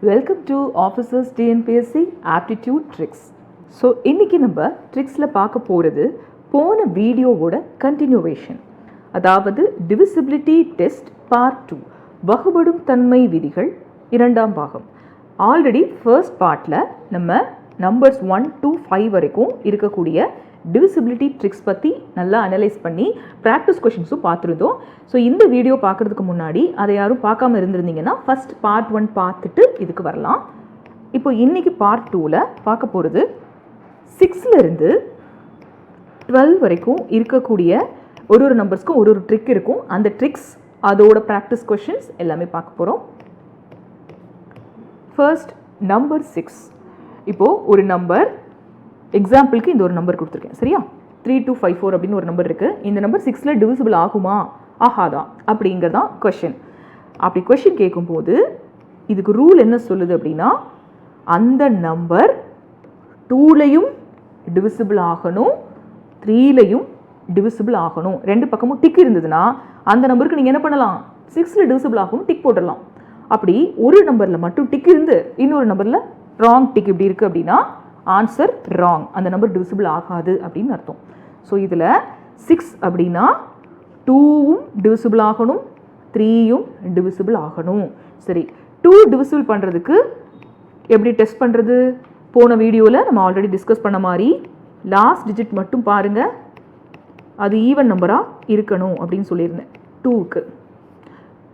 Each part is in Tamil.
Welcome to officers TNPSC aptitude tricks. So இன்றைக்கி நம்ம ட்ரிக்ஸில் பார்க்க போகிறது போன வீடியோவோட கண்டினியூவேஷன், அதாவது டிவிசிபிலிட்டி டெஸ்ட் பார்ட் 2 வகுபடும் தன்மை விதிகள் இரண்டாம் பாகம். ஆல்ரெடி ஃபர்ஸ்ட் பார்ட்டில் நம்ம நம்பர்ஸ் 1 to 5 வரைக்கும் இருக்கக்கூடிய டிவிசிபிலிட்டி ட்ரிக்ஸ் பற்றி நல்லா அனலைஸ் பண்ணி ப்ராக்டிஸ் கொஷின்ஸும் பார்த்துருந்தோம். ஸோ இந்த வீடியோ பார்க்குறதுக்கு முன்னாடி அதை யாரும் பார்க்காம இருந்திருந்தீங்கன்னா ஃபஸ்ட் பார்ட் 1 பார்த்துட்டு இதுக்கு வரலாம். இப்போ இன்றைக்கி பார்ட் 2ல் பார்க்க போகிறது 6லேருந்து 12 வரைக்கும் இருக்கக்கூடிய ஒரு நம்பர்ஸ்க்கும் ஒரு ட்ரிக் இருக்கும். அந்த ட்ரிக்ஸ் அதோட ப்ராக்டிஸ் கொஷின்ஸ் எல்லாமே பார்க்க போகிறோம். First number 6. இப்போது ஒரு நம்பர், எக்ஸாம்பிளுக்கு இந்த ஒரு நம்பர் கொடுத்துருக்கேன், சரியா? 3254 அப்படின்னு ஒரு நம்பர் இருக்குது. இந்த நம்பர் 6ல் டிவிசிபிள் ஆகுமா ஆகாதா அப்படிங்கிறதான் கொஷின். அப்படி கொஷின் கேட்கும்போது இதுக்கு ரூல் என்ன சொல்லுது அப்படின்னா, அந்த நம்பர் 2லையும் டிவிசிபிள் ஆகணும், 3லையும் டிவிசிபிள் ஆகணும். ரெண்டு பக்கமும் டிக் இருந்ததுன்னா அந்த நம்பருக்கு நீங்கள் என்ன பண்ணலாம், 6ல் டிவிசிபிள் ஆகணும் டிக் போட்டுடலாம். அப்படி ஒரு நம்பரில் மட்டும் டிக் இருந்து இன்னொரு நம்பரில் ராங் டிக் இப்படி இருக்குது அப்படின்னா ஆன்சர் ராங், அந்த நம்பர் டிவிசிபிள் ஆகாது அப்படின்னு அர்த்தம். ஸோ இதில் 6 அப்படின்னா 2வும் டிவிசிபிள் ஆகணும், 3யும் டிவிசிபிள் ஆகணும். சரி, 2 டிவிசிபிள் பண்ணுறதுக்கு எப்படி டெஸ்ட் பண்ணுறது? போன வீடியோவில் நம்ம ஆல்ரெடி டிஸ்கஸ் பண்ண மாதிரி லாஸ்ட் டிஜிட் மட்டும் பாருங்கள், அது ஈவன் நம்பராக இருக்கணும் அப்படின்னு சொல்லியிருந்தேன். 2க்கு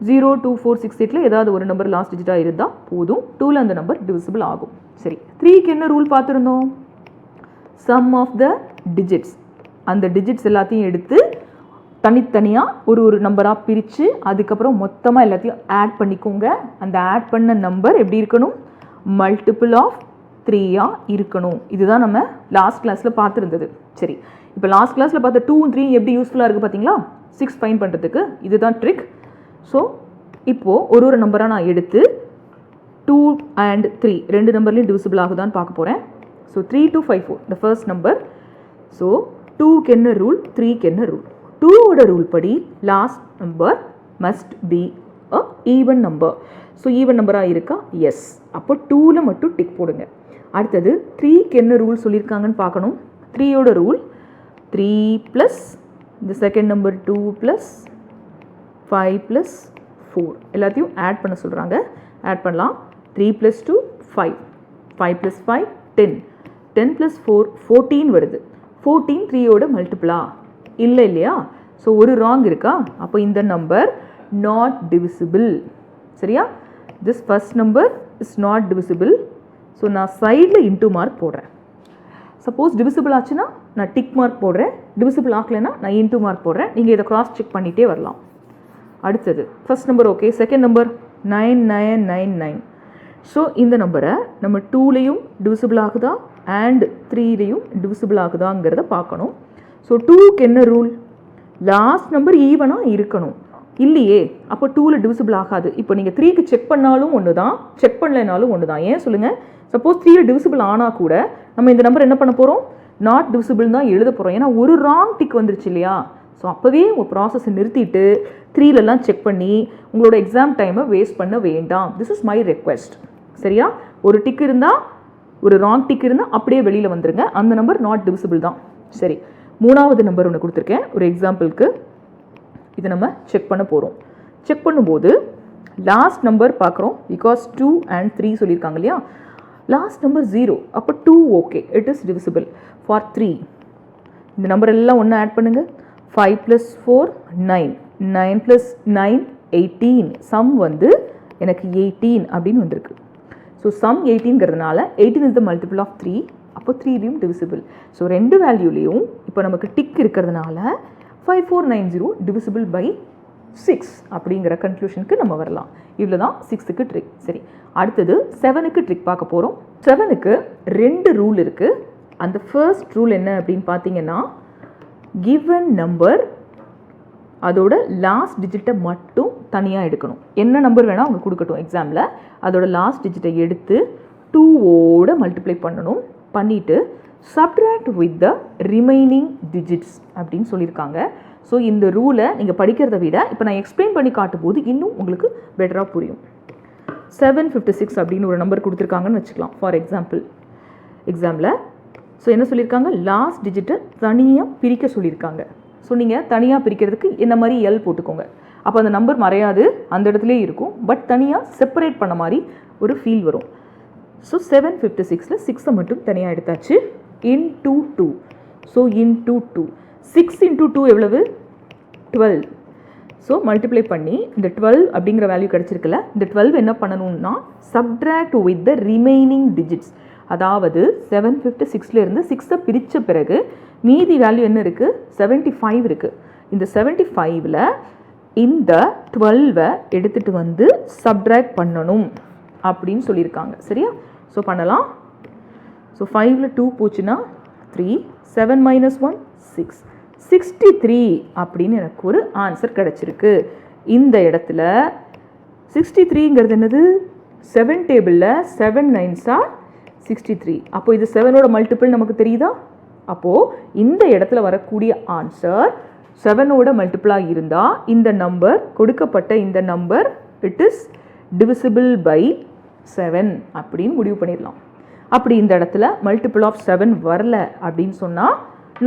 0, 2, 4, 6, 8ல் ஏதாவது ஒரு நம்பர் லாஸ்ட் டிஜிட்டாக இருந்தால் போதும், 2ல் அந்த நம்பர் டிவிசிபிள் ஆகும். சரி, 3க்கு என்ன ரூல் பார்த்துருந்தோம்? சம் ஆஃப் த டிஜிட்ஸ், அந்த டிஜிட்ஸ் எல்லாத்தையும் எடுத்து தனித்தனியாக ஒரு நம்பராக பிரித்து அதுக்கப்புறம் மொத்தமாக எல்லாத்தையும் ஆட் பண்ணிக்கோங்க. அந்த ஆட் பண்ண நம்பர் எப்படி இருக்கணும்? மல்டிபிள் ஆஃப் 3 இருக்கணும். இதுதான் நம்ம லாஸ்ட் கிளாஸில் பார்த்துருந்தது. சரி, இப்போ லாஸ்ட் கிளாஸில் பார்த்த 2 3 எப்படி யூஸ்ஃபுல்லாக இருக்குது பார்த்தீங்களா? 6 ஃபைன் பண்ணுறதுக்கு இதுதான் ட்ரிக். ஸோ இப்போது ஒரு நம்பராக நான் எடுத்து 2 and 3 ரெண்டு நம்பர்லேயும் டிவிசிபிள் ஆகுதான்னு பார்க்க போகிறேன். So 3254 the first number. So 2க்கு என்ன ரூல், 3க்கு என்ன ரூல்? 2ஓட ரூல் படி last number must be a even number. So even நம்பராக இருக்கா? எஸ். அப்போ 2ல் மட்டும் டிக் போடுங்க. அடுத்தது 3க்கு என்ன ரூல் சொல்லியிருக்காங்கன்னு பார்க்கணும். 3ஓட ரூல் 3 ப்ளஸ் இந்த செகண்ட் நம்பர் 2 ப்ளஸ் 5 ப்ளஸ் 4 எல்லாத்தையும் ஆட் பண்ண சொல்கிறாங்க. ஆட் பண்ணலாம். 3 + 2 5, 5 + 5 10, 10 + 4 14 வருது. 14 3யோட மல்டிபிளா? இல்லை இல்லையா? ஸோ ஒரு ராங் இருக்கா? அப்போ இந்த நம்பர் நாட் டிவிசிபிள். சரியா? This first number is not divisible. So நான் சைடில் இன்டூ மார்க் போடுறேன். சப்போஸ் டிவிசிபிள் ஆச்சுன்னா நான் டிக் மார்க் போடுறேன், டிவிசிபிள் ஆகலைன்னா நான் இன்டூ மார்க் போடுறேன். நீங்கள் இதை கிராஸ் செக் பண்ணிகிட்டே வரலாம். அடுத்தது first number okay, second number 9999. So இந்த நம்பரை நம்ம 2லையும் டிவிசிபிள் ஆகுதா அண்ட் 3லையும் டிவிசிபிள் ஆகுதாங்கிறத பார்க்கணும். ஸோ 2க்கு என்ன ரூல்? லாஸ்ட் நம்பர் ஈவனாக இருக்கணும். இல்லையே, அப்போ 2ல் டிவிசிபிள் ஆகாது. இப்போ நீங்கள் 3க்கு செக் பண்ணாலும் ஒன்று தான், செக் பண்ணலைனாலும் ஒன்று தான். ஏன் சொல்லுங்கள்? சப்போஸ் 3ல் டிவிசிபிள் ஆனால் கூட நம்ம இந்த நம்பர் என்ன பண்ண போகிறோம்? நாட் டிவிசிபிள் தான் எழுத போகிறோம். ஏன்னா ஒரு ராங் டிக் வந்துருச்சு இல்லையா? ஸோ அப்போவே உங்கள் ப்ராசஸை நிறுத்திட்டு 3லெல்லாம் செக் பண்ணி உங்களோட எக்ஸாம் டைமை வேஸ்ட் பண்ண வேண்டாம். This is my request. சரியா? ஒரு டிக் இருந்தால், ஒரு ராங் டிக் இருந்தால் அப்படியே வெளியில் வந்துருங்க. அந்த நம்பர் நாட் டிவிசிபிள் தான். சரி, 3வது நம்பர் ஒன்று கொடுத்துருக்கேன் ஒரு எக்ஸாம்பிளுக்கு. இதை நம்ம செக் பண்ண போகிறோம். செக் பண்ணும்போது லாஸ்ட் நம்பர் பார்க்குறோம். பிகாஸ் 2 and 3 சொல்லியிருக்காங்க இல்லையா? லாஸ்ட் நம்பர் 0, அப்போ 2 okay, it is divisible. For 3 இந்த நம்பர் எல்லாம் ஒன்று ஆட் பண்ணுங்கள். 5 + 4 9, 9 + 9 18. சம் வந்து எனக்கு 18 அப்படின்னு வந்திருக்கு. ஸோ சம் 18ங்கிறதுனால 18 இஸ் த மல்டிபிள் ஆஃப் 3. அப்போ 3லையும் டிவிசிபிள். ஸோ ரெண்டு வேல்யூலையும் இப்போ நமக்கு டிக் இருக்கிறதுனால 5490 டிவிசிபிள் பை 6 அப்படிங்கிற கன்க்ளூஷனுக்கு நம்ம வரலாம். இவ்வளோ தான் 6க்கு ட்ரிக். சரி, அடுத்தது 7க்கு ட்ரிக் பார்க்க போகிறோம். 7க்கு 2 ரூல் இருக்குது. அந்த ஃபர்ஸ்ட் ரூல் என்ன அப்படின்னு பார்த்தீங்கன்னா, given நம்பர் அதோட லாஸ்ட் டிஜிட்டை மட்டும் தனியாக எடுக்கணும். என்ன நம்பர் வேணால் அவங்க கொடுக்கட்டும் எக்ஸாமில், அதோட லாஸ்ட் டிஜிட்டை எடுத்து 2ஓட மல்டிப்ளை பண்ணணும். பண்ணிவிட்டு subtract with the remaining digits அப்படின்னு சொல்லியிருக்காங்க. ஸோ இந்த ரூலை நீங்கள் படிக்கிறத விட இப்போ நான் எக்ஸ்பிளைன் பண்ணி காட்டும் போது இன்னும் உங்களுக்கு பெட்டராக புரியும். 756 அப்படின்னு ஒரு நம்பர் கொடுத்துருக்காங்கன்னு வச்சுக்கலாம் ஃபார் எக்ஸாம்பிள். ஸோ என்ன சொல்லியிருக்காங்க, லாஸ்ட் டிஜிட்டை தனியாக பிரிக்க சொல்லியிருக்காங்க. ஸோ நீங்கள் தனியாக பிரிக்கிறதுக்கு என்ன மாதிரி எல் போட்டுக்கோங்க. அப்போ அந்த நம்பர் மறையாது, அந்த இடத்துலே இருக்கும். பட் தனியாக செப்பரேட் பண்ண மாதிரி ஒரு ஃபீல் வரும். ஸோ 756ல் 6 மட்டும் தனியாக எடுத்தாச்சு. இன்டூ 2. So into 2. 6 இன்டூ 2 எவ்வளவு? 12. ஸோ மல்டிப்ளை பண்ணி இந்த 12 அப்படிங்கிற வேல்யூ கிடச்சிருக்குல்ல, இந்த 12 என்ன பண்ணணும்னா subtract with the remaining digits. அதாவது 756லேருந்து 6 பிரித்த பிறகு மீதி வேல்யூ என்ன இருக்குது? 75 இருக்குது. இந்த 75ல் இந்த 12 எடுத்துகிட்டு வந்து சப்ட்ராக்ட் பண்ணணும் அப்படின்னு சொல்லியிருக்காங்க. சரியா? ஸோ பண்ணலாம். ஸோ 5ல் 2 போச்சுன்னா 3, 7 - 1 6, 63 அப்படின்னு எனக்கு ஒரு ஆன்சர் கிடச்சிருக்கு. இந்த இடத்துல 63ங்கிறது என்னது? 7 டேபிளில் 7 9s are 63. அப்போ இது 7ஓட மல்டிபிள் நமக்கு தெரியுதா? அப்போது இந்த இடத்துல வரக்கூடிய ஆன்சர் 7ஓட மல்டிபிளாக இருந்தால் இந்த நம்பர், கொடுக்கப்பட்ட இந்த number it is divisible by 7 அப்படின்னு முடிவு பண்ணிடலாம். அப்படி இந்த இடத்துல மல்டிபிள் ஆஃப் 7 வரல அப்படின்னு சொன்னால்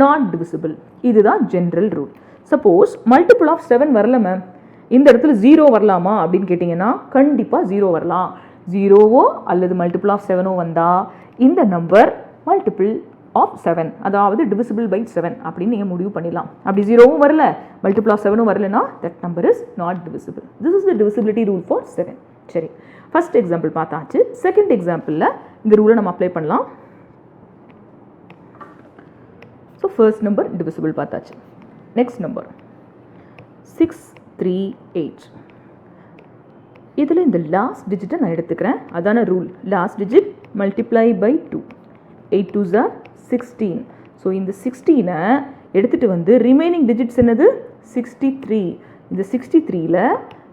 நாட் டிவிசிபிள். இதுதான் general rule. Suppose multiple of 7 வரல மேம், இந்த இடத்துல 0 வரலாமா அப்படின்னு கேட்டிங்கன்னா கண்டிப்பாக 0 வரலாம். 0வோ அல்லது மல்டிபிள் ஆஃப் 7ஓ வந்தால் இந்த நம்பர் மல்டிபிள் ஆஃப் 7, அதாவது டிவிசிபிள் பை 7 அப்படின்னு நீங்கள் முடிவு பண்ணிடலாம். அப்படி 0வும் வரல, மல்டிபிள் ஆஃப் 7ம் வரலன்னா that number is not divisible. This is the divisibility rule for 7. சரி, ஃபர்ஸ்ட் எக்ஸாம்பிள் பார்த்தாச்சு. செகண்ட் எக்ஸாம்பிளில் இந்த ரூலை நம்ம அப்ளை பண்ணலாம். ஸோ ஃபர்ஸ்ட் நம்பர் டிவிசிபிள் பார்த்தாச்சு. Next number 638. இதில் இந்த லாஸ்ட் டிஜிட்டை நான் எடுத்துக்கிறேன். அதான rule. Last digit multiply by 2. 8 2s are 16. So இந்த 16ஐ எடுத்துகிட்டு வந்து ரிமைனிங் டிஜிட்ஸ் என்னது? 63. இந்த 63ல்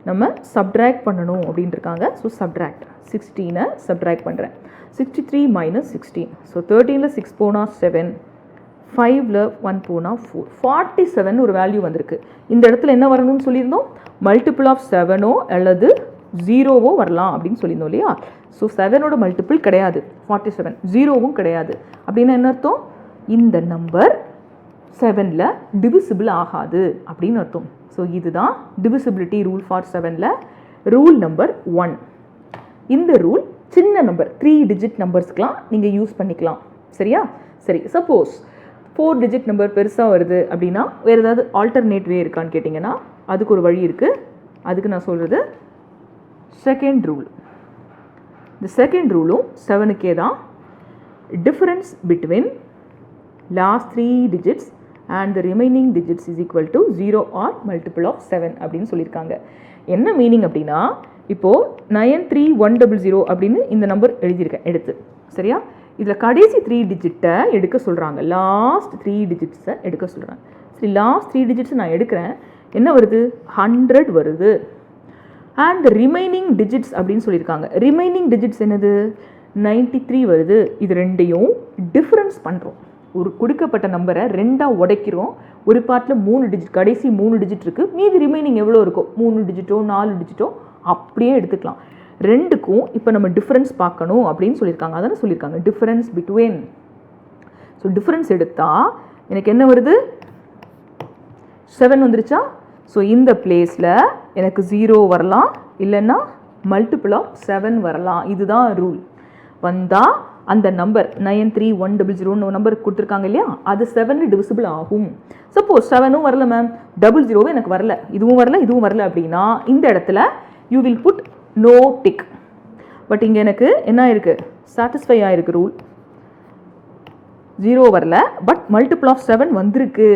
நம்ம சப்ட்ராக்ட் பண்ணணும் அப்படின்னு இருக்காங்க. ஸோ சப்ட்ராக்ட் 16ஐ சப்ட்ராக்ட் பண்ணுறேன். 63 - 16. ஸோ 13ல் 6 போனால் 7, 5ல் 1 போனால் 4, 47 ஒரு வேல்யூ வந்திருக்கு. இந்த இடத்துல என்ன வரணும்னு சொல்லியிருந்தோம்? மல்டிபிள் ஆஃப் 7ஓ அல்லது 0வோ வரலாம் அப்படின்னு சொல்லியிருந்தோம் இல்லையா? ஸோ 7ஓட மல்டிபிள் கிடையாது 47, 0வும் கிடையாது. அப்படின்னா என்ன அர்த்தம்? இந்த நம்பர் 7ல் டிவிசிபிள் ஆகாது அப்படின்னு அர்த்தம். ஸோ இதுதான் டிவிசிபிலிட்டி ரூல் ஃபார் 7ல் ரூல் நம்பர் 1. இந்த ரூல் சின்ன நம்பர் 3 டிஜிட் நம்பர்ஸ்க்கெலாம் நீங்கள் யூஸ் பண்ணிக்கலாம். சரியா? சரி, சப்போஸ் 4 டிஜிட் நம்பர் பெருசாக வருது அப்படின்னா வேறு ஏதாவது ஆல்டர்னேட் வே இருக்கான்னு கேட்டிங்கன்னா அதுக்கு ஒரு வழி இருக்குது. அதுக்கு நான் சொல்கிறது செகண்ட் ரூல். இந்த செகண்ட் ரூலும் 7க்கே தான். Difference between last 3 digits and the remaining digits is equal to 0 or multiple of 7 அப்படின்னு சொல்லியிருக்காங்க. என்ன மீனிங் அப்படின்னா, இப்போது 93100 அப்படின்னு இந்த நம்பர் எழுதியிருக்கேன் எடுத்து. சரியா? இதில் கடைசி 3 டிஜிட்டை எடுக்க சொல்கிறாங்க. லாஸ்ட் 3 டிஜிட்ஸை எடுக்க சொல்கிறாங்க. சரி, லாஸ்ட் 3 டிஜிட்ஸை நான் எடுக்கிறேன். என்ன வருது? 100 வருது. அண்ட் ரிமைனிங் டிஜிட்ஸ் அப்படின்னு சொல்லியிருக்காங்க. ரிமைனிங் டிஜிட்ஸ் என்னது? 93 வருது. இது ரெண்டையும் டிஃப்ரென்ஸ் பண்ணுறோம். ஒரு கொடுக்கப்பட்ட நம்பரை 2ஆக உடைக்கிறோம். ஒரு பார்ட்டில் 3 டிஜிட், கடைசி 3 டிஜிட் இருக்குது. மீதி ரிமைனிங் எவ்வளோ இருக்கோ, 3 டிஜிட்டோ 4 டிஜிட்டோ அப்படியே எடுத்துக்கலாம். ரெண்டுக்கும் இப்போ நம்ம டிஃப்ரென்ஸ் பார்க்கணும் அப்படின்னு சொல்லியிருக்காங்க. அதானே சொல்லியிருக்காங்க டிஃப்ரென்ஸ் பிட்வீன். ஸோ டிஃப்ரென்ஸ் எடுத்தால் எனக்கு என்ன வருது? 7 வந்துருச்சா? ஸோ இந்த பிளேஸில் எனக்கு 0 வரலாம், இல்லைன்னா மல்டிபிள் ஆஃப் 7 வரலாம். இதுதான் ரூல். வந்தால் அந்த நம்பர் 93100 நம்பர் கொடுத்துருக்காங்க இல்லையா, அது 7 டிவிசிபிள் ஆகும். சப்போஸ் 7ம் வரல மேம், 00வும் எனக்கு வரல, இதுவும் வரல, இதுவும் வரல அப்படின்னா இந்த இடத்துல you will put no tick. But இங்கே எனக்கு என்ன இருக்குது? சாட்டிஸ்ஃபை ஆகிருக்கு ரூல். 0 வரல, பட் மல்டிபிள் ஆஃப் 7 வந்திருக்கு.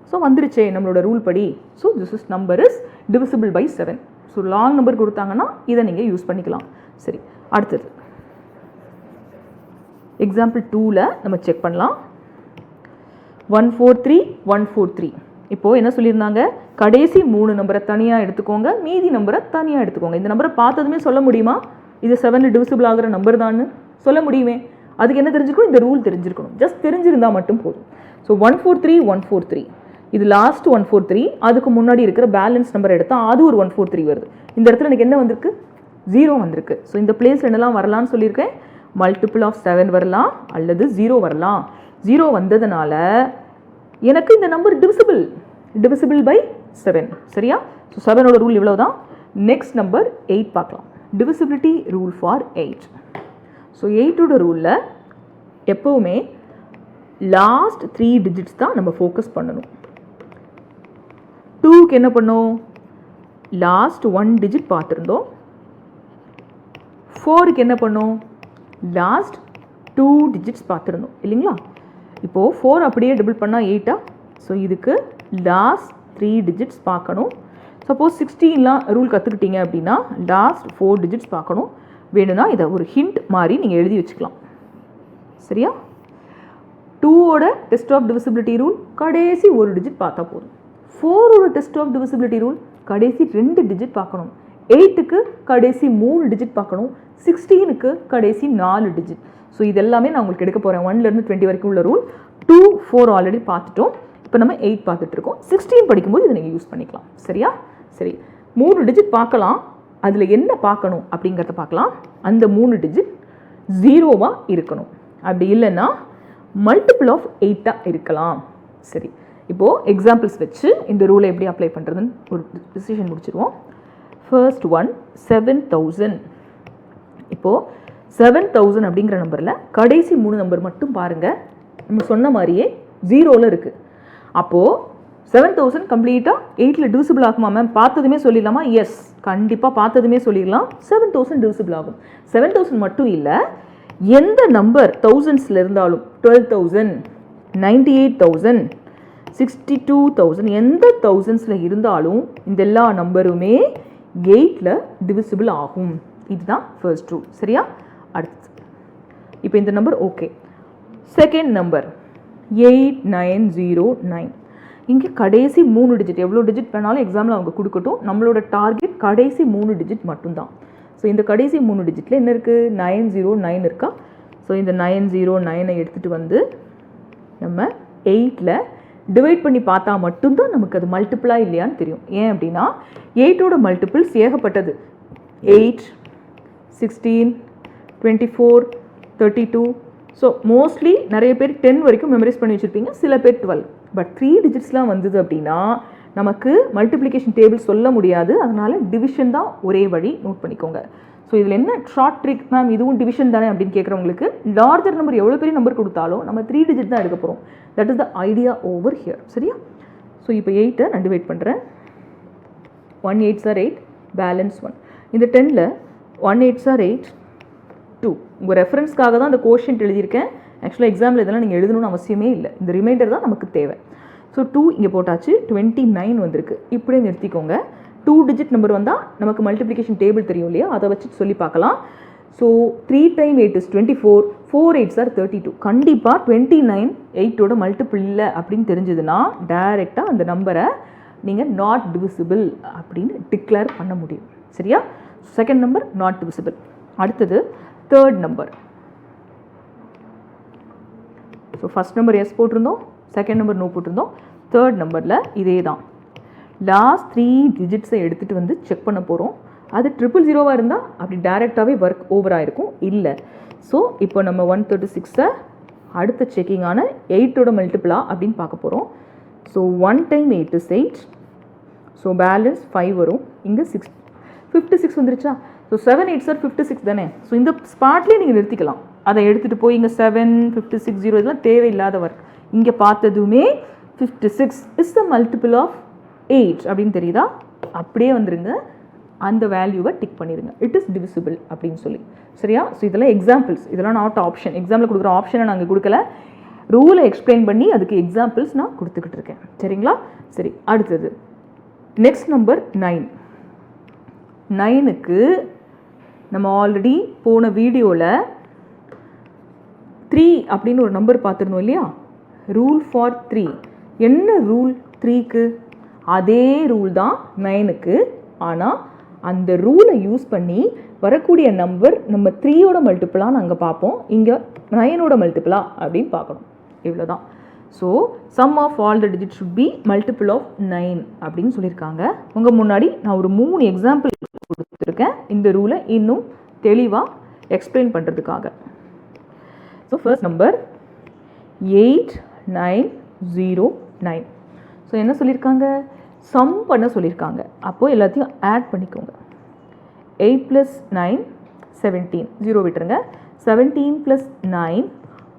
ஸோ வந்துருச்சே நம்மளோட ரூல் படி. So this is number is divisible by 7. So long number கொடுத்தாங்கன்னா இதை நீங்கள் யூஸ் பண்ணிக்கலாம். சரி, அடுத்தது எக்ஸாம்பிள் 2ல் நம்ம செக் பண்ணலாம். 143 143. இப்போது என்ன சொல்லியிருந்தாங்க? கடைசி 3 நம்பரை தனியாக எடுத்துக்கோங்க, மீதி நம்பரை தனியாக எடுத்துக்கோங்க. இந்த நம்பரை பார்த்ததுமே சொல்ல முடியுமா இது 7 டிவிசிபிள் ஆகிற நம்பர் தான்னு? சொல்ல முடியுமே. அதுக்கு என்ன தெரிஞ்சிருக்கணும்? இந்த ரூல் தெரிஞ்சிருக்கணும். ஜஸ்ட் தெரிஞ்சிருந்தால் மட்டும் போதும். ஸோ 143 143. இது லாஸ்ட் 143. அதுக்கு முன்னாடி இருக்கிற பேலன்ஸ் நம்பர் எடுத்தால் அது ஒரு 143 வருது. இந்த இடத்துல எனக்கு என்ன வந்திருக்கு? 0 வந்திருக்கு. ஸோ இந்த பிளேஸ் என்னெல்லாம் வரலான்னு சொல்லியிருக்கேன், மல்டிபிள் ஆஃப் 7 வரலாம் அல்லது 0 வரலாம். 0 வந்ததுனால எனக்கு இந்த நம்பர் டிவிசிபிள் பை 7. சரியா? ஸோ 7ஓட ரூல் இவ்வளோ தான். நெக்ஸ்ட் நம்பர் 8 பார்க்கலாம். Divisibility rule for 8. ஸோ 8ஓட ரூலில் எப்போவுமே லாஸ்ட் 3 டிஜிட்ஸ் தான் நம்ம ஃபோக்கஸ் பண்ணணும். 2க்கு என்ன பண்ணோம், லாஸ்ட் 1 டிஜிட் பார்த்துருந்தோம். 4க்கு என்ன பண்ணோம், லாஸ்ட் 2 டிஜிட்ஸ் பார்த்துருந்தோம் இல்லைங்களா? இப்போது 4 அப்படியே டபுள் பண்ணால் 8ஆ? ஸோ இதுக்கு லாஸ்ட் 3 டிஜிட்ஸ் பார்க்கணும். சப்போஸ் 16லாம் ரூல் கற்றுக்கிட்டீங்க அப்படின்னா லாஸ்ட் 4 டிஜிட்ஸ் பார்க்கணும். வேணும்னா இதை ஒரு ஹிண்ட் மாதிரி நீங்கள் எழுதி வச்சுக்கலாம். சரியா? 2ஓட டெஸ்ட் ஆஃப் டிவிசிபிலிட்டி ரூல் கடைசி ஒரு டிஜிட் பார்த்தா போதும். 4ஓட டெஸ்ட் ஆஃப் டிவிசிபிலிட்டி ரூல் கடைசி 2 டிஜிட் பார்க்கணும். 8க்கு கடைசி 3 டிஜிட் பார்க்கணும். 16க்கு கடைசி 4 டிஜிட். ஸோ இது எல்லாமே நான் உங்களுக்கு எடுக்க போகிறேன். 1லேருந்து 20 வரைக்கும் உள்ள ரூல். 2, 4 ஆல்ரெடி பார்த்துட்டோம். இப்போ நம்ம 8 பார்த்துட்டு இருக்கோம். 16 படிக்கும்போது இதை நீங்கள் யூஸ் பண்ணிக்கலாம். சரியா? சரி, 3 டிஜிட் பார்க்கலாம். அதில் என்ன பார்க்கணும் அப்படிங்கிறத பார்க்கலாம். அந்த 3 டிஜிட் 0வா இருக்கணும். அப்படி இல்லைன்னா மல்டிபிள் ஆஃப் 8ஆக இருக்கலாம். சரி, இப்போது எக்ஸாம்பிள்ஸ் வச்சு இந்த ரூலை எப்படி அப்ளை பண்ணுறதுன்னு ஒரு டிசிஷன் முடிச்சிருவோம். First one 7000. இப்போது 7000 அப்படிங்கிற நம்பரில் கடைசி 3 நம்பர் மட்டும் பாருங்கள். நம்ம சொன்ன மாதிரியே 0ல் இருக்குது. அப்போது 7000 கம்ப்ளீட்டாக 8ல் டிவிசிபிள் ஆகுமா மேம்? பார்த்ததுமே சொல்லிடலாமா? எஸ், கண்டிப்பாக பார்த்ததுமே சொல்லிடலாம். 7000 டிவிசிபிள் ஆகும். 7000 மட்டும் இல்லை, எந்த நம்பர் தௌசண்ட்ஸில் இருந்தாலும் 12,000, 98,000, 62,000 எந்த தௌசண்ட்ஸில் இருந்தாலும் இந்த எல்லா நம்பருமே 8ல் டிவிசிபிள் ஆகும். இதுதான் ஃபர்ஸ்ட் ரூல். சரியா? அடுத்து இப்போ இந்த நம்பர் ஓகே. Second number 8909. இங்கே கடைசி 3 டிஜிட், எவ்வளோ டிஜிட் வேணாலும் எக்ஸாமில் அவங்க கொடுக்கட்டும். நம்மளோட டார்கெட் கடைசி 3 டிஜிட் மட்டும்தான். ஸோ இந்த கடைசி 3 டிஜிட்டில் என்ன இருக்குது, 909 இருக்கா? ஸோ இந்த 909ஐ எடுத்துகிட்டு வந்து நம்ம 8ல் டிவைட் பண்ணி பார்த்தா மட்டும்தான் நமக்கு அது மல்டிபிளா இல்லையான்னு தெரியும். ஏன் அப்படின்னா 8ஓட மல்டிபிள்ஸ் ஏகப்பட்டது. 8, 16, 24, 32. ஸோ மோஸ்ட்லி நிறைய பேர் 10 வரைக்கும் மெமரைஸ் பண்ணி வச்சுருப்பீங்க, சில பேர் 12. பட் 3 டிஜிட்ஸ்லாம் வந்தது அப்படின்னா நமக்கு மல்டிப்ளிகேஷன் டேபிள் சொல்ல முடியாது. அதனால் டிவிஷன் தான் ஒரே வழி, நோட் பண்ணிக்கோங்க. ஸோ இதில் என்ன ஷார்ட் ட்ரிக் மேம், இதுவும் டிவிஷன் தானே அப்படின்னு கேட்குறவங்களுக்கு, லார்ஜர் நம்பர் எவ்வளோ பெரிய நம்பர் கொடுத்தாலும் நம்ம 3 டிஜிட் தான் எடுக்க போகிறோம். That is the idea over here. சரியா? ஸோ இப்போ 8ஐ நான் டிவைட் பண்ணுறேன். 1 8s are 8, பேலன்ஸ் 1. இந்த 10ல் 1 8s are 8, 2. உங்கள் ரெஃபரன்ஸ்க்காக தான் அந்த கோஷன்ட் எழுதியிருக்கேன். ஆக்சுவலாக எக்ஸாமில் இதெல்லாம் நீங்கள் எழுதணும்னு அவசியமே இல்லை. இந்த ரிமைண்டர் தான் நமக்கு தேவை. ஸோ 2 இங்கே போட்டாச்சு, 29 வந்திருக்கு. இப்படியே நிறுத்திக்கோங்க. 2 டிஜிட் நம்பர் வந்தால் நமக்கு மல்டிப்ளிகேஷன் டேபிள் தெரியும் இல்லையா, அதை வச்சு சொல்லி பார்க்கலாம். So 3 × 8 is 24, 4 8s are 32. கண்டிப்பாக 29 8ஓட மல்டிபிள் இல்லை அப்படின்னு தெரிஞ்சதுன்னா டைரெக்டாக அந்த நம்பரை நீங்கள் நாட் டிவிசிபிள் அப்படின்னு டிக்ளேர் பண்ண முடியும். சரியா? Second number not divisible. அடுத்தது third number. So first number yes போட்டிருந்தோம், செகண்ட் நம்பர் நோ போட்டிருந்தோம். தேர்ட் நம்பரில் இதே தான். லாஸ்ட் 3 டிஜிட்ஸை எடுத்துகிட்டு வந்து செக் பண்ண போகிறோம். அது 000 இருந்தால் அப்படி டைரெக்டாகவே ஒர்க் ஓவர் ஆகிருக்கும். இல்லை, ஸோ இப்போ நம்ம 136ஐ அடுத்த செக்கிங்கான 8ஓட மல்டிபிளா அப்படின்னு பார்க்க போகிறோம். So 1 × 8 is 8. ஸோ பேலன்ஸ் 5 வரும். இங்கே 56 வந்துருச்சா? ஸோ 7 8s are 56 தானே. ஸோ இந்த ஸ்பாட்லேயே நீங்கள் நிறுத்திக்கலாம். அதை எடுத்துகிட்டு போய் இங்கே 7 56 0 இதெல்லாம் தேவையில்லாத ஒர்க். இங்கே பார்த்ததுமே 56 இஸ் த மல்டிபிள் ஆஃப் 8 அப்படின்னு தெரியுதா? அப்படியே வந்துருங்க, அந்த வேல்யூவை டிக் பண்ணிடுங்க. இட் இஸ் டிவிசிபிள் அப்படின்னு சொல்லி. சரியா? ஸோ இதெல்லாம் எக்ஸாம்பிள்ஸ், இதெல்லாம் நாட் ஆப்ஷன். எக்ஸாம்பிள் கொடுக்குற ஆப்ஷனை நாங்கள் கொடுக்கல, ரூலை எக்ஸ்பிளைன் பண்ணி அதுக்கு எக்ஸாம்பிள்ஸ் நான் கொடுத்துக்கிட்டு இருக்கேன். சரிங்களா? சரி, அடுத்தது நெக்ஸ்ட் நம்பர் 9. 9க்கு நம்ம ஆல்ரெடி போன வீடியோவில் 3 அப்படின்னு ஒரு நம்பர் பார்த்துருந்தோம் இல்லையா? Rule for 3. என்ன ரூல் 3க்கு? அதே ரூல் தான் 9க்கு. ஆனால் அந்த ரூலை யூஸ் பண்ணி வரக்கூடிய நம்பர் நம்ம 3ஓட மல்டிபிளாக நாங்கள் பார்ப்போம். இங்கே 9ஓட மல்டிபிளா அப்படின்னு பார்க்கணும். இவ்வளோ தான். So sum of all the digit should be multiple of 9 அப்படின்னு சொல்லியிருக்காங்க. உங்கள் முன்னாடி நான் ஒரு 3 எக்ஸாம்பிள் கொடுத்துருக்கேன் இந்த ரூலை இன்னும் தெளிவாக எக்ஸ்பிளைன் பண்ணுறதுக்காக. So first number 8909. ஸோ என்ன சொல்லியிருக்காங்க, சம் பண்ண சொல்லியிருக்காங்க. அப்போது எல்லாத்தையும் ஆட் பண்ணிக்கோங்க. 8 + 9 17, 0 விட்டுருங்க. 17 + 9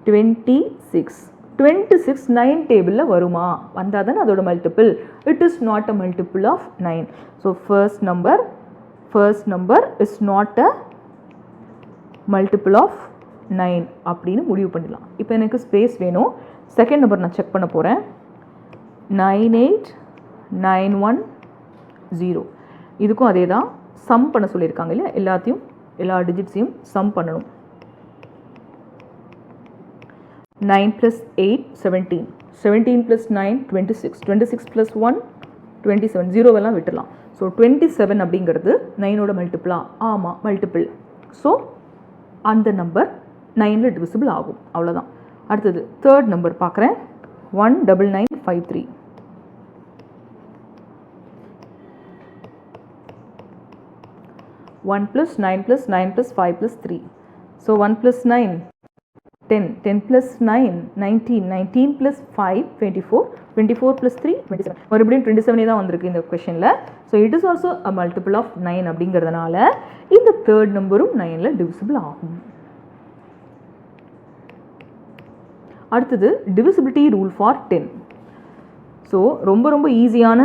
26. 26 9 டேபிளில் வருமா? வந்தால் தானே அதோட multiple. It is not a multiple of 9. So first number is not a multiple of 9 அப்படின்னு முடிவு பண்ணிடலாம். இப்போ எனக்கு ஸ்பேஸ் வேணும். செகண்ட் நம்பர் நான் செக் பண்ண போகிறேன். 98910. இதுக்கும் அதே தான், சம் பண்ண சொல்லியிருக்காங்க இல்லையா, எல்லா டிஜிட்ஸையும் சம் பண்ணணும். 9 + 8 17, 17 + 9 26, 26 + 1 27, 0 விட்டுடலாம். ஸோ 27 அப்படிங்கிறது 9ஓட மல்டிபிளா? ஆமாம், மல்டிபிள். ஸோ அந்த நம்பர் 9ல் டிவிசிபிள் ஆகும். அவ்வளோதான். அடுத்தது தேர்ட் நம்பர் பார்க்குறேன். 19953. 1 + 9 + 9 + 5 + 3. ஸோ 1 + 9 10, 10 + 9 19, 19 + 5 24, 24 + 3 27. மறுபடியும் 27 தான் வந்திருக்கு இந்த கொஷனில். So it is also a multiple of 9 அப்படிங்கிறதுனால இந்த தேர்ட் நம்பரும் 9ல் டிவிசிபிள் ஆகும். அடுத்தது டிவிசிபிலிட்டி ரூல் ஃபார் 10. ஸோ ரொம்ப ஈஸியான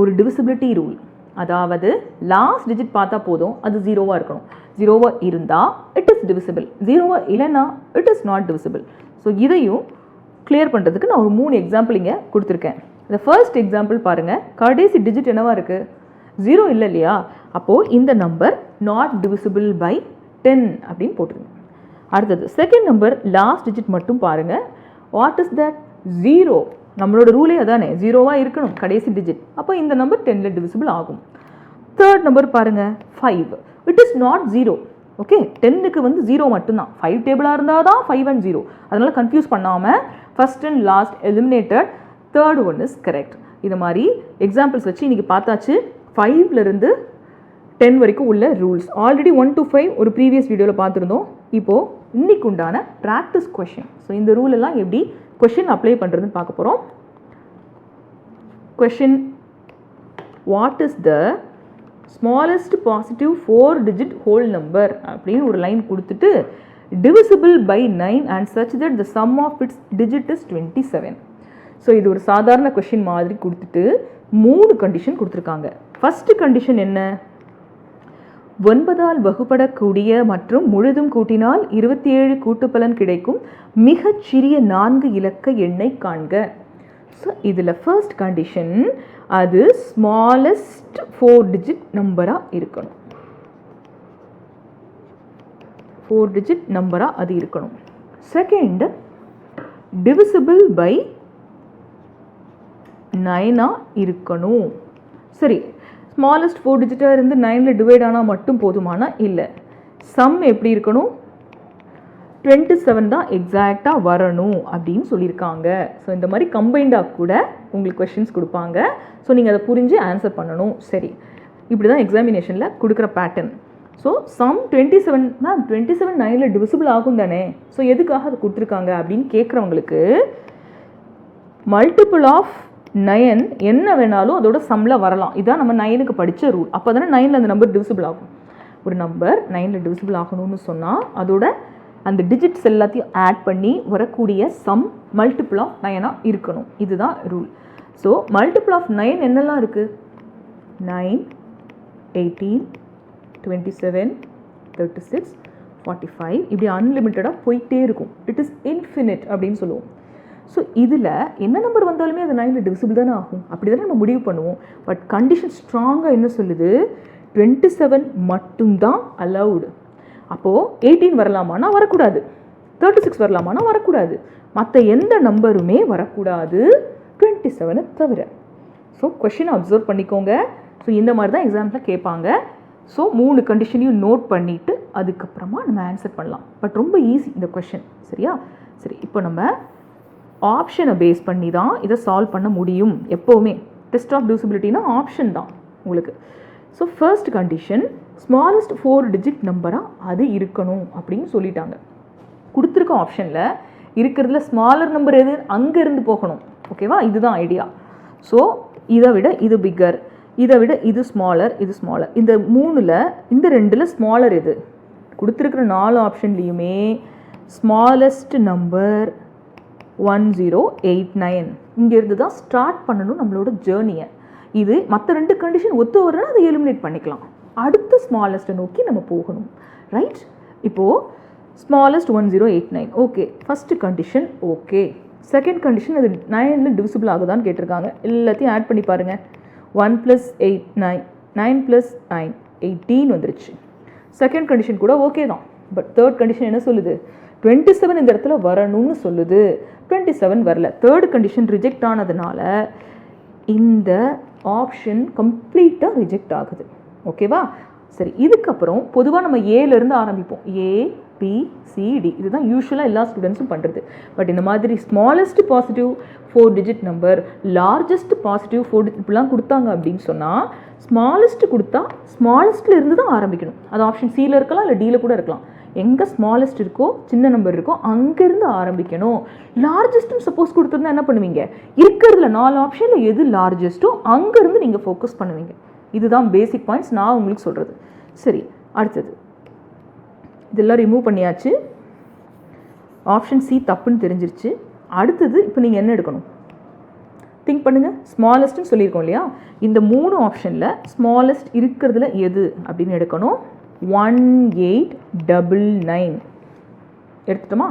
ஒரு டிவிசிபிலிட்டி ரூல். அதாவது லாஸ்ட் டிஜிட் பார்த்தா போதும், அது 0வாக இருக்கணும். 0வாக இருந்தால் இட் இஸ் டிவிசிபிள், 0வாக இல்லைன்னா it is not divisible. So இதையும் கிளியர் பண்ணுறதுக்கு நான் ஒரு 3 எக்ஸாம்பிள் இங்கே கொடுத்துருக்கேன். இந்த ஃபர்ஸ்ட் எக்ஸாம்பிள் பாருங்கள். கடைசி டிஜிட் என்னவா இருக்குது? 0 இல்லை இல்லையா? அப்போது இந்த நம்பர் நாட் டிவிசிபிள் பை 10 அப்படின்னு போட்டுருங்க. அடுத்தது செகண்ட் நம்பர் லாஸ்ட் டிஜிட் மட்டும் பாருங்கள். What is that? 0. நம்மளோட ரூலே அதானே, 0வாக இருக்கணும் கடைசி டிஜிட். அப்போ இந்த நம்பர் 10ல் டிவிசிபிள் ஆகும். தேர்ட் நம்பர் பாருங்கள், 5. It is not 0. ஓகே, 10க்கு 0 மட்டும்தான். 5 டேபிளாக இருந்தால் தான் 5 and 0. அதனால் கன்ஃபியூஸ் பண்ணாமல் first and last eliminated, third one is correct. இது மாதிரி எக்ஸாம்பிள்ஸ் வச்சு இன்றைக்கி பார்த்தாச்சு 5லேருந்து 10 வரைக்கும் உள்ள ரூல்ஸ். ஆல்ரெடி 1 to 5 ஒரு ப்ரீவியஸ் வீடியோவில் பார்த்துருந்தோம். இப்போது இன்னைக்கு உண்டான ப்ராக்டிஸ் கொஷின். ஸோ இந்த ரூல் எல்லாம் எப்படி கொஷின் அப்ளை பண்ணுறதுன்னு பார்க்க போகிறோம். Question, what is the smallest positive 4-digit whole number அப்படின்னு ஒரு லைன் கொடுத்துட்டு divisible by 9 and such that the sum of its digit is 27. So இது ஒரு சாதாரண கொஷின் மாதிரி கொடுத்துட்டு 3 கண்டிஷன் கொடுத்துருக்காங்க. ஃபர்ஸ்ட் கண்டிஷன் என்ன? 9ஆல் வகுப்படக்கூடிய மற்றும் முழுதும் கூட்டினால் 27 கூட்டுப்பலன் கிடைக்கும் மிகச் சிறிய 4 இலக்க எண்ணை காண்க. ஸோ இதில் ஃபர்ஸ்ட் கண்டிஷன், அது ஸ்மாலஸ்ட் 4-digit நம்பராக இருக்கணும். 4-digit நம்பராக அது இருக்கணும். செகண்ட், டிவிசிபிள் பை 9ஆக இருக்கணும். சரி, ஸ்மாலஸ்ட் 4-digit இருந்து 9ல் டிவைட் ஆனால் மட்டும் போதுமானா? இல்லை. சம் எப்படி இருக்கணும்? 27 தான் எக்ஸாக்டாக வரணும் அப்படின்னு சொல்லியிருக்காங்க. ஸோ இந்த மாதிரி கம்பைண்டாக கூட உங்களுக்கு கொஷின்ஸ் கொடுப்பாங்க. ஸோ நீங்கள் அதை புரிஞ்சு ஆன்சர் பண்ணணும். சரி, இப்படி தான் எக்ஸாமினேஷனில் கொடுக்குற பேட்டர்ன். ஸோ சம் 27 தான், 27 9ல் டிவிசிபிள் ஆகும் தானே. ஸோ எதுக்காக அது கொடுத்துருக்காங்க அப்படின்னு கேட்குறவங்களுக்கு மல்டிபிள் ஆஃப் 9 என்ன வேணாலும் அதோட சம்மில் வரலாம். இதான் நம்ம 9க்கு படித்த ரூல். அப்போ தானே 9ல் அந்த நம்பர் டிவிசிபிள் ஆகும். ஒரு நம்பர் 9ல் டிவிசிபிள் ஆகணும்னு சொன்னால் அதோட அந்த டிஜிட்ஸ் எல்லாத்தையும் ஆட் பண்ணி வரக்கூடிய சம் மல்டிபிள் ஆஃப் 9ஆக இருக்கணும். இதுதான் ரூல். ஸோ மல்டிபிள் ஆஃப் 9 என்னெல்லாம் இருக்குது? 9, 18, 27, 36, 45, இப்படி அன்லிமிட்டடாக போயிட்டே இருக்கும். இட் இஸ் இன்ஃபினிட் அப்படின்னு சொல்லுவோம். ஸோ இதில் என்ன நம்பர் வந்தாலுமே அது 9ல் டிவிசிபிள் தானே ஆகும். அப்படி தானே நம்ம முடிவு பண்ணுவோம். பட் கண்டிஷன் ஸ்ட்ராங்காக என்ன சொல்லுது? 27 மட்டும்தான் அலவுடு. அப்போது 18 வரலாமான்னா வரக்கூடாது, 36 வரலாமான்னா வரக்கூடாது, மற்ற எந்த நம்பருமே வரக்கூடாது 27 தவிர. ஸோ கொஷினை அப்சர்வ் பண்ணிக்கோங்க. ஸோ இந்த மாதிரி தான் எக்ஸாம்பிளில் கேட்பாங்க. ஸோ 3 கண்டிஷனையும் நோட் பண்ணிவிட்டு அதுக்கப்புறமா நம்ம ஆன்சர் பண்ணலாம். பட் ரொம்ப ஈஸி இந்த கொஷின். சரியா? சரி, இப்போ நம்ம ஆப்ஷனை பேஸ் பண்ணி தான் இதை சால்வ் பண்ண முடியும் எப்போவுமே. டெஸ்ட் ஆஃப் டிவிசிபிலிட்டினா ஆப்ஷன் தான் உங்களுக்கு. So first condition smallest 4 digit நம்பராக அது இருக்கணும் அப்படின்னு சொல்லிட்டாங்க. கொடுத்துருக்க ஆப்ஷனில் இருக்கிறதுல ஸ்மாலர் நம்பர் எது அங்கேருந்து போகணும். ஓகேவா, இதுதான் ஐடியா. ஸோ இதை விட இது பிக்கர், இதை விட இது ஸ்மாலர், இது ஸ்மாலர். இந்த 3ல் இந்த 2ல் ஸ்மாலர் எது? கொடுத்துருக்குற 4 ஆப்ஷன்லேயுமே ஸ்மாலஸ்ட் நம்பர் 1089. இங்கேருந்து தான் ஸ்டார்ட் பண்ணணும் நம்மளோட ஜேர்னியை. இது மற்ற 2 கண்டிஷன் ஒத்து வரனா அதை எலிமினேட் பண்ணிக்கலாம். அடுத்த ஸ்மாலஸ்ட்டை நோக்கி நம்ம போகணும். ரைட், இப்போது smallest 1089. Okay, first condition okay. Second condition அது 9ல் டிவிசிபிள் ஆகுதான்னு கேட்டிருக்காங்க. எல்லாத்தையும் ஆட் பண்ணி பாருங்கள். 1 + 8 9, 9 + 9 18 வந்துருச்சு. செகண்ட் கண்டிஷன் கூட ஓகே தான். பட் தேர்ட் கண்டிஷன் என்ன சொல்லுது? 27 இந்த இடத்துல வரணும்னு சொல்லுது. 27 வரல. தேர்ட் கண்டிஷன் ரிஜெக்ட் ஆனதுனால இந்த ஆப்ஷன் கம்ப்ளீட்டாக ரிஜெக்ட் ஆகுது. ஓகேவா, சரி. இதுக்கப்புறம் பொதுவாக நம்ம ஏலேருந்து ஆரம்பிப்போம். ABCD இதுதான் யூஸ்வலாக எல்லா ஸ்டூடெண்ட்ஸும் பண்ணுறது. பட் இந்த மாதிரி smallest positive 4 digit number, largest positive 4 digit இப்படிலாம் கொடுத்தாங்க அப்படின்னு சொன்னால் ஸ்மாலஸ்ட் கொடுத்தா ஸ்மாலஸ்ட்டில் இருந்து தான் ஆரம்பிக்கணும். அது ஆப்ஷன் சியில் இருக்கலாம், இல்லை டியில் கூட இருக்கலாம். எங்கே ஸ்மாலஸ்ட் இருக்கோ, சின்ன நம்பர் இருக்கோ, அங்கேருந்து ஆரம்பிக்கணும். லார்ஜஸ்ட்டும் சப்போஸ் கொடுத்துருந்தா என்ன பண்ணுவீங்க? இருக்கிறதுல 4 ஆப்ஷனில் எது லார்ஜஸ்ட்டோ அங்கேருந்து நீங்கள் ஃபோக்கஸ் பண்ணுவீங்க. இதுதான் பேசிக் பாயிண்ட்ஸ் நான் உங்களுக்கு சொல்கிறது. சரி, அடுத்தது இதெல்லாம் ரிமூவ் பண்ணியாச்சு. ஆப்ஷன் சி தப்புன்னு தெரிஞ்சிருச்சு. அடுத்தது இப்போ நீங்கள் என்ன எடுக்கணும்? திங்க் பண்ணுங்கள். ஸ்மாலஸ்ட்னு சொல்லியிருக்கோம் இல்லையா? இந்த 3 ஆப்ஷனில் ஸ்மாலஸ்ட் இருக்கிறதுல எது அப்படின்னு எடுக்கணும். 1899 எடுத்துட்டோமா?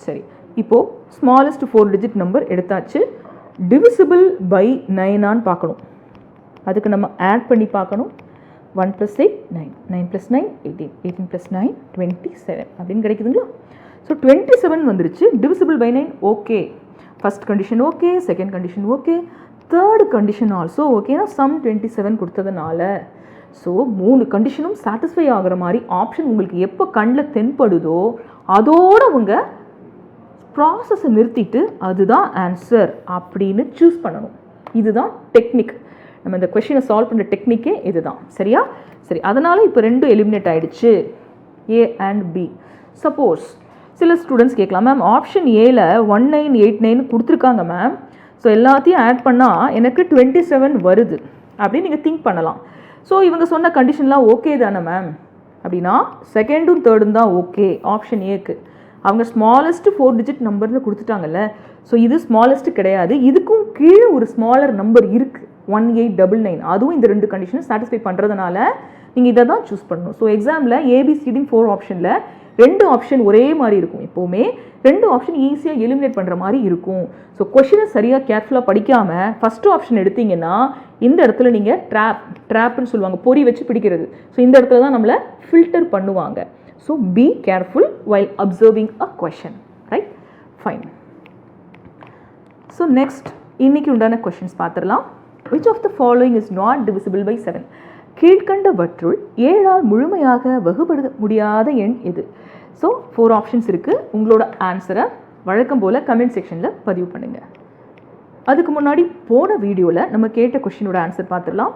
சரி, இப்போது ஸ்மாலஸ்ட் 4 டிஜிட் நம்பர் எடுத்தாச்சு. டிவிசிபிள் பை 9ஆன்னு பார்க்கணும். அதுக்கு நம்ம ஆட் பண்ணி பார்க்கணும். 1 + 8 9, 9 + 9 18, 18 + 9 27 அப்படின்னு கிடைக்குதுங்களா? ஸோ 27 வந்துருச்சு. Divisible by 9 okay. First condition okay, second condition okay, third condition also ஓகேனா சம் 27 கொடுத்ததுனால ஸோ 3 கண்டிஷனும் சாட்டிஸ்ஃபை ஆகிற மாதிரி ஆப்ஷன் உங்களுக்கு எப்போ கண்ணில் தென்படுதோ அதோட உங்கள் ப்ராசஸை நிறுத்திட்டு அதுதான் ஆன்சர் அப்படின்னு சூஸ் பண்ணணும். இதுதான் டெக்னிக். நம்ம இந்த கொஷினை சால்வ் பண்ணுற டெக்னிக்கே இதுதான். சரியா? சரி, அதனால் இப்போ 2 எலிமினேட் ஆகிடுச்சு, A and B. சப்போஸ் சில ஸ்டூடெண்ட்ஸ் கேட்கலாம், மேம் ஆப்ஷன் ஏல 1989 கொடுத்துருக்காங்க மேம், ஸோ எல்லாத்தையும் ஆட் பண்ணால் எனக்கு 27 வருது அப்படின்னு நீங்கள் திங்க் பண்ணலாம். ஸோ இவங்க சொன்ன கண்டிஷன்லாம் ஓகே தானே மேம் அப்படின்னா செகண்டும் தேர்டும் தான் ஓகே ஆப்ஷன் ஏக்கு. அவங்க ஸ்மாலஸ்ட் 4 டிஜிட் நம்பர்னு கொடுத்துட்டாங்கல்ல, ஸோ இது ஸ்மாலஸ்ட் கிடையாது. இதுக்கும் கீழே ஒரு ஸ்மாலர் நம்பர் இருக்குது 1899. அதுவும் இந்த 2 கண்டிஷனும் சாட்டிஸ்ஃபை பண்ணுறதுனால நீங்கள் இதை தான் சூஸ் பண்ணணும். ஸோ எக்ஸாமில் ஏபிசிடின்னு 4 ஆப்ஷனில் 2 ஆப்ஷன் ஒரே மாதிரி இருக்கும். எப்போவுமே 2 ஆப்ஷன் ஈஸியாக எலிமினேட் பண்ணுற மாதிரி இருக்கும். ஸோ கொஷினை சரியாக கேர்ஃபுல்லாக படிக்காமல் ஃபஸ்ட்டு ஆப்ஷன் எடுத்தீங்கன்னா இந்த இடத்துல நீங்கள் ட்ராப்னு சொல்லுவாங்க, பொறி வச்சு பிடிக்கிறது. ஸோ இந்த இடத்துல தான் நம்மளை ஃபில்டர் பண்ணுவாங்க. So be careful while observing a question. Right, fine. So next இன்னைக்கு உண்டான கொஷின்ஸ் பார்த்துடலாம். Which of the following is not divisible by 7? கீழ்கண்டவற்றுள் 7ஆல் முழுமையாக வகுபடுத்த முடியாத எண் எது? ஸோ 4 ஆப்ஷன்ஸ் இருக்குது. உங்களோட ஆன்சரை வழக்கம் போல் கமெண்ட் செக்ஷனில் பதிவு பண்ணுங்கள். அதுக்கு முன்னாடி போன வீடியோவில் நம்ம கேட்ட கொஷினோட ஆன்சர் பார்த்துடலாம்.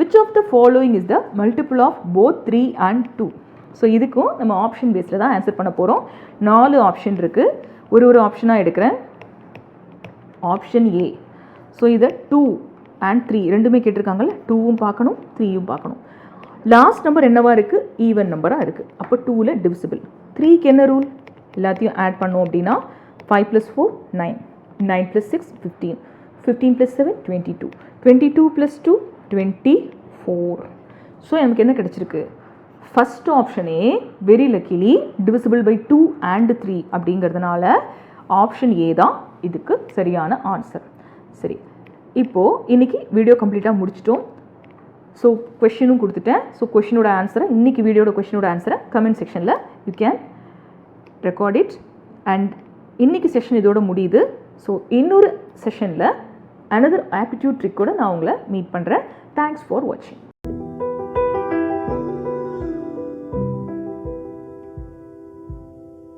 Which of the following is the multiple of both 3 and 2? So இதுக்கும் நம்ம ஆப்ஷன் பேஸில் தான் ஆன்சர் பண்ண போகிறோம். 4 ஆப்ஷன் இருக்குது, ஒரு ஆப்ஷனாக எடுக்கிறேன். ஆப்ஷன் ஏ, ஸோ இதை 2 and 3 ரெண்டுமே கேட்டிருக்காங்கல்ல, 2வும் பார்க்கணும் 3யும் பார்க்கணும். லாஸ்ட் நம்பர் என்னவாக இருக்குது? ஈவன் நம்பராக இருக்குது. அப்போ 2ல் டிவிசிபிள். 3க்கு என்ன ரூல்? எல்லாத்தையும் ஆட் பண்ணோம் அப்படின்னா 5 + 4 9, 9 + 6 15, 15 + 7 22, 22 + 2 24. ஸோ நமக்கு என்ன கிடச்சிருக்கு? ஃபஸ்ட் ஆப்ஷனே very luckily divisible by 2 and 3 அப்படிங்கிறதுனால ஆப்ஷன் ஏ தான் இதுக்கு சரியான ஆன்சர். சரி, இப்போது இன்றைக்கி வீடியோ கம்ப்ளீட்டாக முடிச்சிட்டோம். ஸோ கொஷினும் கொடுத்துட்டேன். ஸோ கொஷினோட ஆன்சரை, இன்றைக்கி வீடியோட கொஷினோட ஆன்சரை கமெண்ட் செக்ஷனில் you can record it. And இன்றைக்கி செஷன் இதோட முடியுது. ஸோ இன்னொரு செஷனில் அனதர் ஆப்டிடியூட் ட்ரிக்கோட நான் உங்களை மீட் பண்ணுறேன். தேங்க்ஸ் ஃபார் வாட்சிங்.